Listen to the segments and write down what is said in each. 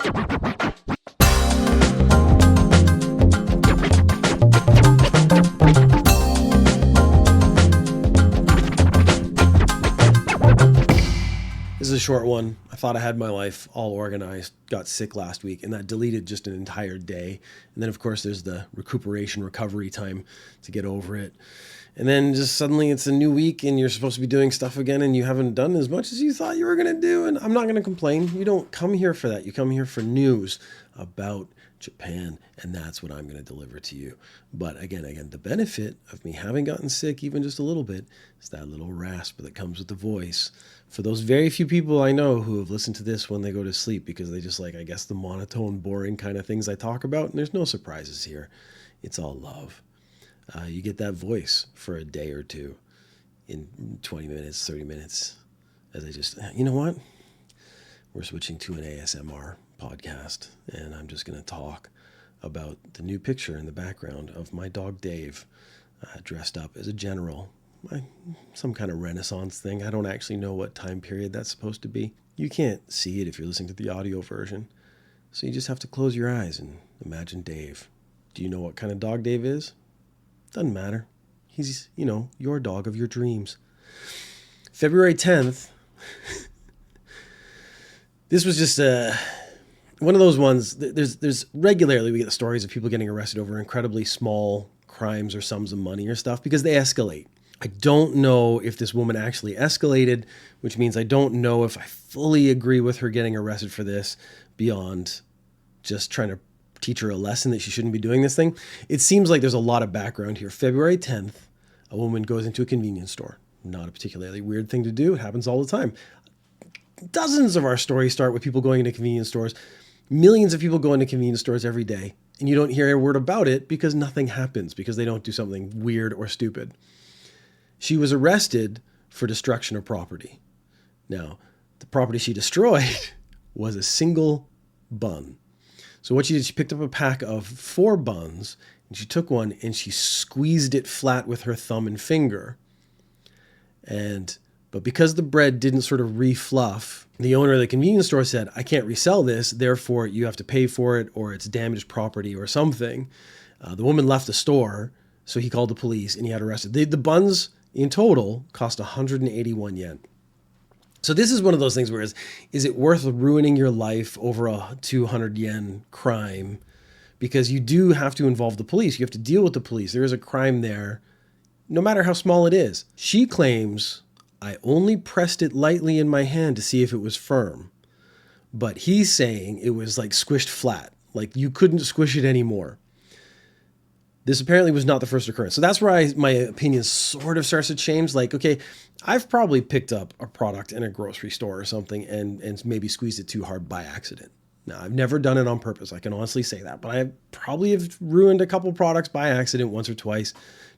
This is a short one. I thought I had my life all organized, got sick last week, and that deleted just an entire day. And then, of course, there's the recuperation, recovery time to get over it. And then just suddenly it's a new week and you're supposed to be doing stuff again and you haven't done as much as you thought you were going to do. And I'm not going to complain. You don't come here for that. You come here for news about Japan, and that's what I'm going to deliver to you. But again, the benefit of me having gotten sick even just a little bit is that little rasp that comes with the voice. For those very few people I know who have listened to this when they go to sleep because they just like, I guess, the monotone, boring kind of things I talk about, and there's no surprises here. It's all love. You get that voice for a day or two in 20 minutes, 30 minutes, as I just, you know what? We're switching to an ASMR podcast, and I'm just going to talk about the new picture in the background of my dog Dave, dressed up as a general. Some kind of Renaissance thing. I don't actually know what time period that's supposed to be. You can't see it if you're listening to the audio version, so you just have to close your eyes and imagine Dave. Do you know what kind of dog Dave is? Doesn't matter. He's, your dog of your dreams. February 10th. This was just one of those ones. There's regularly we get the stories of people getting arrested over incredibly small crimes or sums of money or stuff because they escalate. I don't know if this woman actually escalated, which means I don't know if I fully agree with her getting arrested for this beyond just trying to teach her a lesson that she shouldn't be doing this thing. It seems like there's a lot of background here. February 10th, a woman goes into a convenience store. Not a particularly weird thing to do. It happens all the time. Dozens of our stories start with people going into convenience stores. Millions of people go into convenience stores every day, and you don't hear a word about it because nothing happens, because they don't do something weird or stupid. She was arrested for destruction of property. Now, the property she destroyed was a single bun. So what she did, she picked up a pack of 4 buns, and she took one and she squeezed it flat with her thumb and finger. But because the bread didn't sort of refluff, the owner of the convenience store said, I can't resell this, therefore you have to pay for it, or it's damaged property or something. The woman left the store, so he called the police and he had arrested. The buns in total cost 181 yen. So this is one of those things where is it worth ruining your life over a 200 yen crime? Because you do have to involve the police. You have to deal with the police. There is a crime there, no matter how small it is. She claims, I only pressed it lightly in my hand to see if it was firm. But he's saying it was like squished flat, like you couldn't squish it anymore. This apparently was not the first occurrence. So that's where my opinion sort of starts to change. Like, okay, I've probably picked up a product in a grocery store or something and maybe squeezed it too hard by accident. Now, I've never done it on purpose. I can honestly say that. But I probably have ruined a couple products by accident once or twice.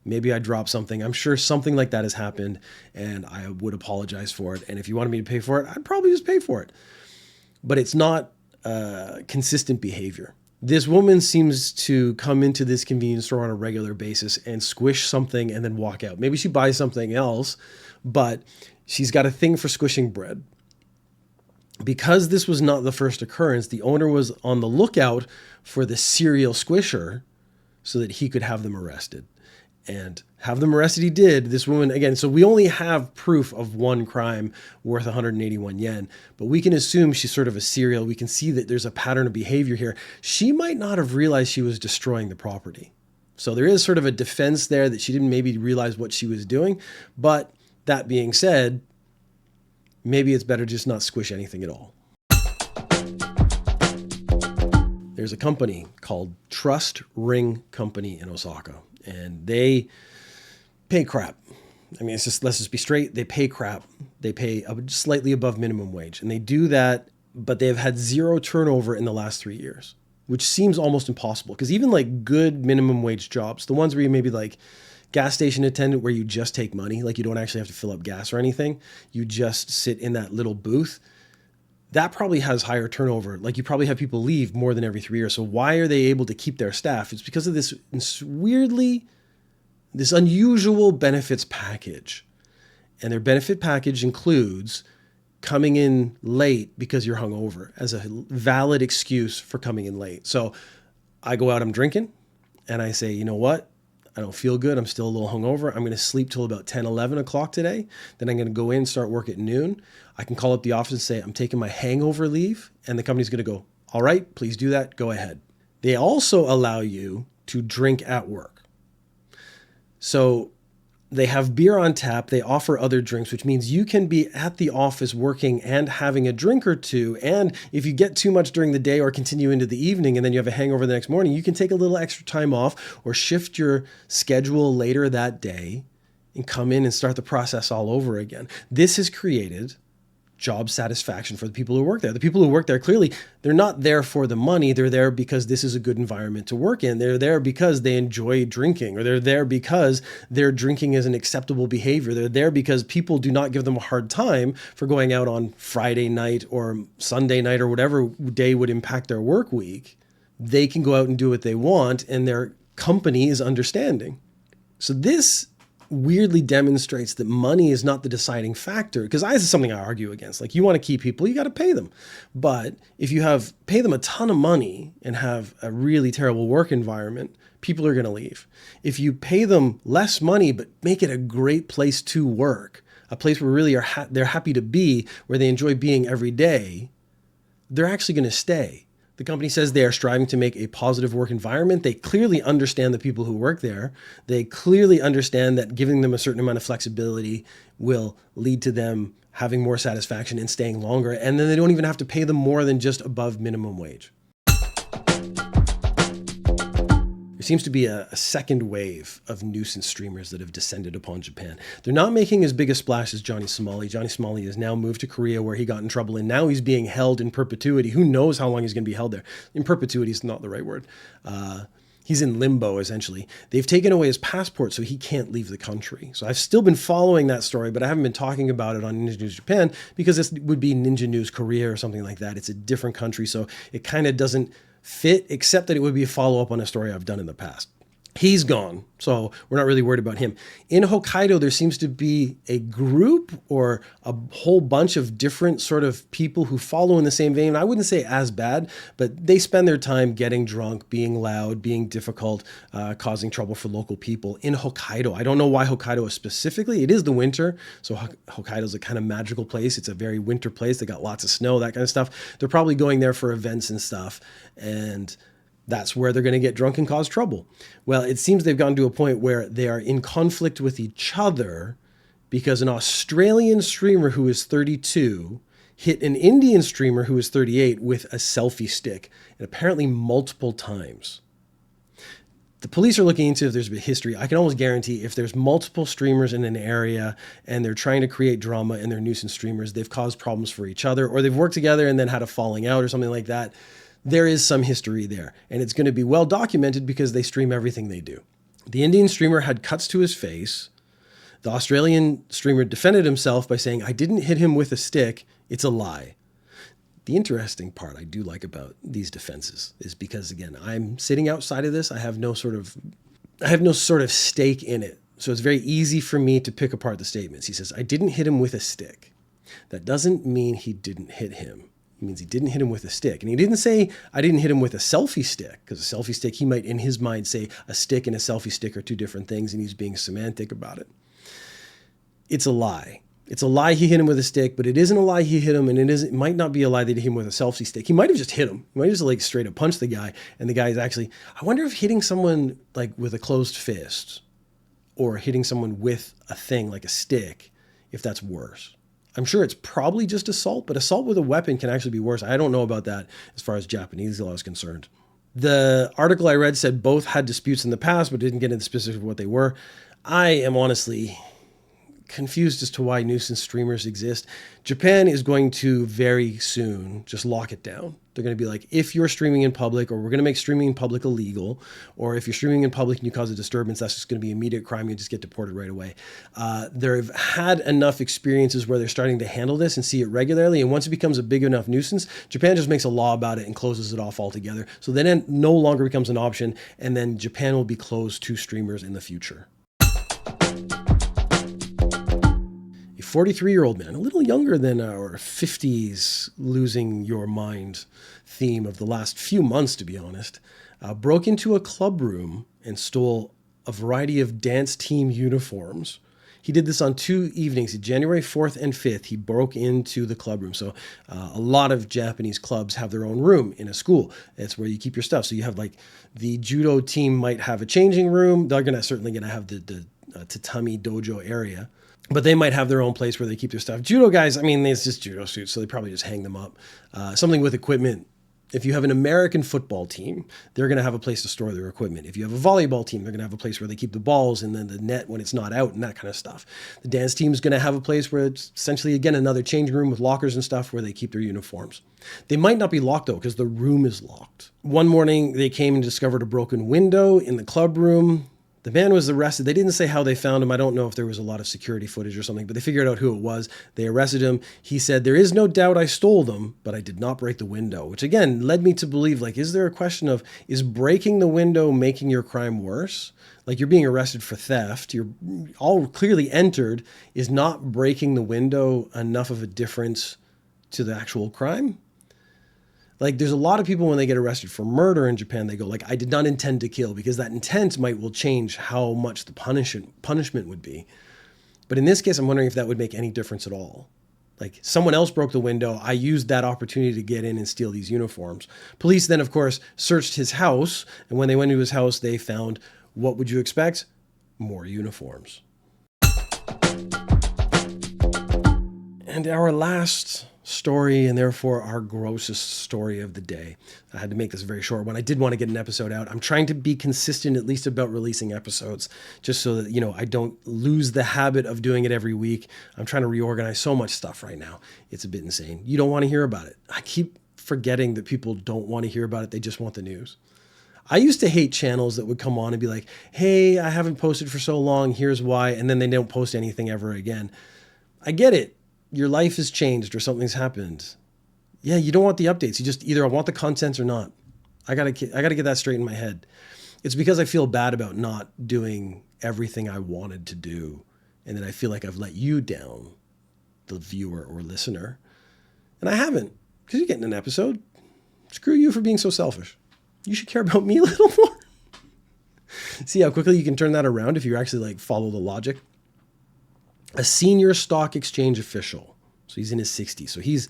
Maybe I dropped something. I'm sure something like that has happened, and I would apologize for it. And if you wanted me to pay for it, I'd probably just pay for it. But it's not consistent behavior. This woman seems to come into this convenience store on a regular basis and squish something and then walk out. Maybe she buys something else, but she's got a thing for squishing bread. Because this was not the first occurrence, the owner was on the lookout for the serial squisher so that he could have them arrested. And have them arrested he did. This woman, again, so we only have proof of one crime worth 181 yen, but we can assume she's sort of a serial. We can see that there's a pattern of behavior here. She might not have realized she was destroying the property. So there is sort of a defense there that she didn't maybe realize what she was doing. But that being said, maybe it's better just not squish anything at all. There's a company called Trust Ring Company in Osaka. And they pay crap. I mean, let's just be straight. They pay crap. They pay slightly above minimum wage. And they do that, but they've had 0 turnover in the last 3 years, which seems almost impossible. Because even like good minimum wage jobs, the ones where you maybe like gas station attendant where you just take money, like you don't actually have to fill up gas or anything. You just sit in that little booth. That probably has higher turnover. Like you probably have people leave more than every 3 years. So why are they able to keep their staff? It's because of this unusual benefits package. And their benefit package includes coming in late because you're hungover as a valid excuse for coming in late. So I go out, I'm drinking, and I say, you know what? I don't feel good. I'm still a little hungover. I'm going to sleep till about 10, 11 o'clock today. Then I'm going to go in, start work at noon. I can call up the office and say, I'm taking my hangover leave. And the company's going to go, all right, please do that. Go ahead. They also allow you to drink at work. So they have beer on tap. They offer other drinks, which means you can be at the office working and having a drink or two. And if you get too much during the day or continue into the evening and then you have a hangover the next morning, you can take a little extra time off or shift your schedule later that day and come in and start the process all over again. This has created job satisfaction for the people who work there. The people who work there, clearly, they're not there for the money. They're there because this is a good environment to work in. They're there because they enjoy drinking, or they're there because their drinking is an acceptable behavior. They're there because people do not give them a hard time for going out on Friday night or Sunday night or whatever day would impact their work week. They can go out and do what they want, and their company is understanding. So this weirdly demonstrates that money is not the deciding factor, because this is something I argue against. Like, you want to keep people, you got to pay them. But if you pay them a ton of money and have a really terrible work environment, people are going to leave. If you pay them less money but make it a great place to work, a place where really they're happy to be, where they enjoy being every day, they're actually going to stay. The company says they are striving to make a positive work environment. They clearly understand the people who work there. They clearly understand that giving them a certain amount of flexibility will lead to them having more satisfaction and staying longer. And then they don't even have to pay them more than just above minimum wage. There seems to be a second wave of nuisance streamers that have descended upon Japan. They're not making as big a splash as Johnny Somali. Johnny Somali has now moved to Korea, where he got in trouble, and now he's being held in perpetuity. Who knows how long he's going to be held there? In perpetuity is not the right word. He's in limbo, essentially. They've taken away his passport, so he can't leave the country. So I've still been following that story, but I haven't been talking about it on Ninja News Japan, because this would be Ninja News Korea or something like that. It's a different country, so it kind of doesn't fit, except that it would be a follow-up on a story I've done in the past. He's gone, so we're not really worried about him. In Hokkaido, there seems to be a group or a whole bunch of different sort of people who follow in the same vein. I wouldn't say as bad, but they spend their time getting drunk, being loud, being difficult, causing trouble for local people in Hokkaido. I don't know why Hokkaido is specifically. It is the winter, so Hokkaido is a kind of magical place. It's a very winter place. They got lots of snow, that kind of stuff. They're probably going there for events and stuff, and that's where they're going to get drunk and cause trouble. Well, it seems they've gotten to a point where they are in conflict with each other, because an Australian streamer who is 32 hit an Indian streamer who is 38 with a selfie stick, and apparently multiple times. The police are looking into if there's a history. I can almost guarantee if there's multiple streamers in an area and they're trying to create drama and they're nuisance streamers, they've caused problems for each other, or they've worked together and then had a falling out or something like that. There is some history there, and it's going to be well documented because they stream everything they do. The Indian streamer had cuts to his face. The Australian streamer defended himself by saying, "I didn't hit him with a stick. It's a lie." The interesting part I do like about these defenses is because, again, I'm sitting outside of this. I have no sort of stake in it. So it's very easy for me to pick apart the statements. He says, "I didn't hit him with a stick." That doesn't mean he didn't hit him. It means he didn't hit him with a stick. And he didn't say, "I didn't hit him with a selfie stick," because a selfie stick, he might in his mind say a stick and a selfie stick are two different things, and he's being semantic about it. It's a lie. It's a lie he hit him with a stick, but it isn't a lie he hit him, and it might not be a lie that he hit him with a selfie stick. He might have just hit him. He might have just straight up punched the guy, and the guy is actually, I wonder if hitting someone with a closed fist or hitting someone with a thing like a stick, if that's worse. I'm sure it's probably just assault, but assault with a weapon can actually be worse. I don't know about that as far as Japanese law is concerned. The article I read said both had disputes in the past, but didn't get into specifics of what they were. I am honestly confused as to why nuisance streamers exist. Japan is going to very soon just lock it down. They're going to be like, if you're streaming in public, or we're going to make streaming in public illegal, or if you're streaming in public and you cause a disturbance, that's just going to be immediate crime. You just get deported right away. They've had enough experiences where they're starting to handle this and see it regularly. And once it becomes a big enough nuisance, Japan just makes a law about it and closes it off altogether. So then it no longer becomes an option. And then Japan will be closed to streamers in the future. A 43-year-old man, a little younger than our 50s losing your mind theme of the last few months, to be honest, broke into a club room and stole a variety of dance team uniforms. He did this on 2 evenings, January 4th and 5th. He broke into the club room. So a lot of Japanese clubs have their own room in a school. It's where you keep your stuff. So you have like the judo team might have a changing room. They're certainly going to have the tatami dojo area. But they might have their own place where they keep their stuff. Judo guys, I mean, it's just judo suits, so they probably just hang them up. Something with equipment. If you have an American football team, they're going to have a place to store their equipment. If you have a volleyball team, they're going to have a place where they keep the balls and then the net when it's not out and that kind of stuff. The dance team is going to have a place where it's essentially, again, another changing room with lockers and stuff where they keep their uniforms. They might not be locked, though, because the room is locked. One morning, they came and discovered a broken window in the club room. The man was arrested. They didn't say how they found him. I don't know if there was a lot of security footage or something, but they figured out who it was. They arrested him. He said, "There is no doubt I stole them, but I did not break the window," which again led me to believe, like, is there a question of, is breaking the window making your crime worse? Like, you're being arrested for theft. You're all clearly entered. Is not breaking the window enough of a difference to the actual crime? Like, there's a lot of people when they get arrested for murder in Japan, they go like, I did not intend to kill, because that intent will change how much the punishment would be. But in this case, I'm wondering if that would make any difference at all. Like, someone else broke the window. I used that opportunity to get in and steal these uniforms. Police then, of course, searched his house. And when they went into his house, they found, what would you expect? More uniforms. And our last story, and therefore our grossest story of the day. I had to make this a very short one. I did want to get an episode out. I'm trying to be consistent, at least about releasing episodes, just so that, I don't lose the habit of doing it every week. I'm trying to reorganize so much stuff right now. It's a bit insane. You don't want to hear about it. I keep forgetting that people don't want to hear about it. They just want the news. I used to hate channels that would come on and be like, hey, I haven't posted for so long. Here's why. And then they don't post anything ever again. I get it. Your life has changed or something's happened. Yeah, you don't want the updates. You just either want the content or not. I gotta get that straight in my head. It's because I feel bad about not doing everything I wanted to do. And then I feel like I've let you down, the viewer or listener. And I haven't, because you're getting an episode. Screw you for being so selfish. You should care about me a little more. See how quickly you can turn that around if you actually follow the logic. A senior stock exchange official. So he's in his 60s. So he's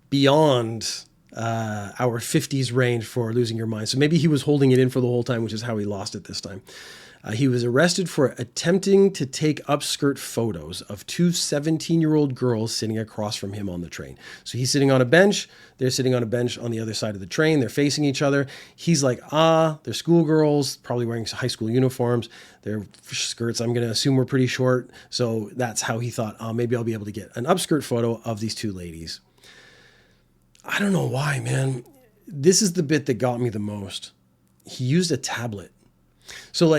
beyond our 50s range for losing your mind. So maybe he was holding it in for the whole time, which is how he lost it this time. He was arrested for attempting to take upskirt photos of 2 17-year-old girls sitting across from him on the train. So he's sitting on a bench. They're sitting on a bench on the other side of the train. They're facing each other. He's like, they're schoolgirls, probably wearing high school uniforms. Their skirts, I'm going to assume, were pretty short. So that's how he thought, maybe I'll be able to get an upskirt photo of these 2 ladies. I don't know why, man. This is the bit that got me the most. He used a tablet. So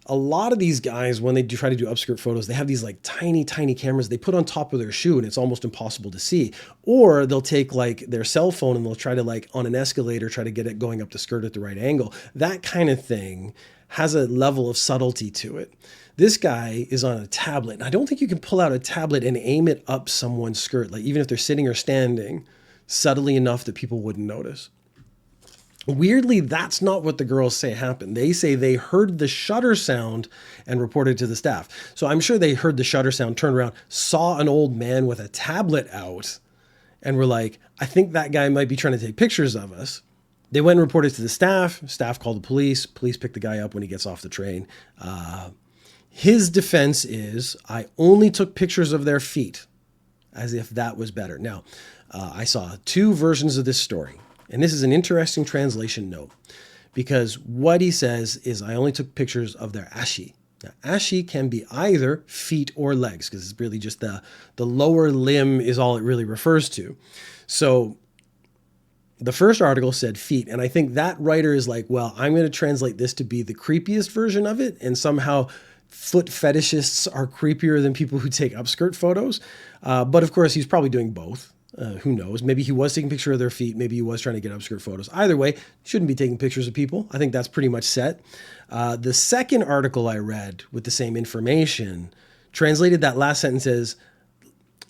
a lot of these guys, when they try to do upskirt photos, they have these tiny, tiny cameras they put on top of their shoe, and it's almost impossible to see. Or they'll take their cell phone and they'll try to on an escalator, try to get it going up the skirt at the right angle. That kind of thing has a level of subtlety to it. This guy is on a tablet, and I don't think you can pull out a tablet and aim it up someone's skirt, even if they're sitting or standing, subtly enough that people wouldn't notice. Weirdly, that's not what the girls say happened. They say they heard the shutter sound and reported to the staff. So I'm sure they heard the shutter sound, turned around, saw an old man with a tablet out, and were like, I think that guy might be trying to take pictures of us. They went and reported to the staff. Staff called the police. Police picked the guy up when he gets off the train. His defense is, I only took pictures of their feet, as if that was better. Now, I saw 2 versions of this story. And this is an interesting translation note, because what he says is, I only took pictures of their ashi. Now, ashi can be either feet or legs, because it's really just the lower limb is all it really refers to. So the first article said feet, and I think that writer is like, well, I'm going to translate this to be the creepiest version of it, and somehow foot fetishists are creepier than people who take upskirt photos. But of course, he's probably doing both. Who knows? Maybe he was taking a picture of their feet. Maybe he was trying to get upskirt photos. Either way, shouldn't be taking pictures of people. I think that's pretty much set. The second article I read with the same information translated that last sentence as,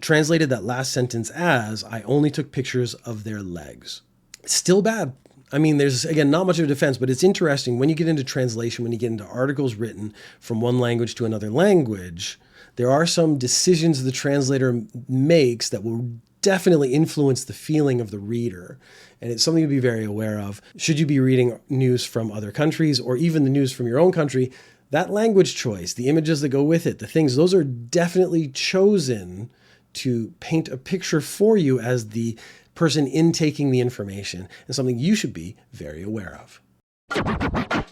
translated that last sentence as, I only took pictures of their legs. Still bad. I mean, there's, again, not much of a defense, but it's interesting when you get into translation, when you get into articles written from one language to another language, there are some decisions the translator makes that will definitely influence the feeling of the reader. And it's something to be very aware of. Should you be reading news from other countries or even the news from your own country, that language choice, the images that go with it, the things, those are definitely chosen to paint a picture for you as the person intaking the information, and something you should be very aware of.